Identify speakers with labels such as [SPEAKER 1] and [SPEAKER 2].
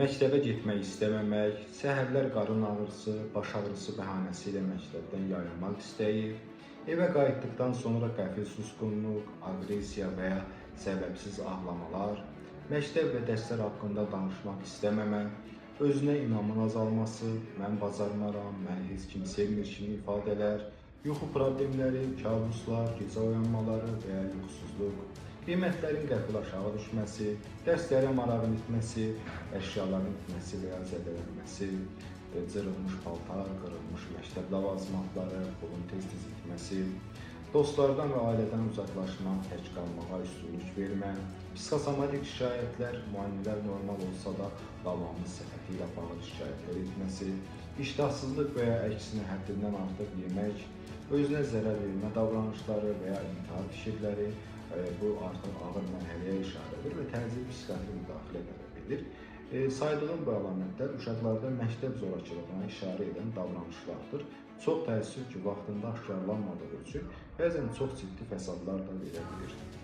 [SPEAKER 1] Məktəbə getmək istəməmək, səhərlər qarın ağrısı, baş ağrısı bəhanəsi ilə məktəbdən yayınmaq istəyi, evə qayıtdıqdan sonra qəfil susqunluq, aqressiya və ya səbəbsiz ağlamalar, məktəb və dərslər haqqında danışmaq istəməmə, özünə inamın azalması, mən bacarmaram, məni heç kim sevmir kimi ifadələr, yuxu problemləri, kabuslar, gecə oyanmaları və ya yuxusuzluq, qiymətlərin qəfil aşağı düşməsi, dərslərə marağın itməsi, əşyaların itməsi və ya zədələnməsi, cırılmış paltar, qırılmış məktəb ləvazimatları, pulun tez-tez itməsi, dostlardan və ailədən uzaqlaşmaq, tək qalmağa üstünlük vermə, psixosomatik şikayətlər, müayinələr normal olsa da davamlı səhhəti ilə bağlı şikayətlər etməsi, iştahsızlıq və ya əksinə həddindən artıq yemək, özünə zərər vermə davranışları və ya intihar fikirləri, bu artıq ağır mərhələyə işarədir və təcili psixiatri müdaxilə tələb edir. Saydığım bu əlamətlər uşaqlarda məktəb zorakılığına işarə edən davranışlardır. Çox təəssüf ki, vaxtında aşkarlanmadığı üçün bəzən çox ciddi fəsadlar da verə bilir.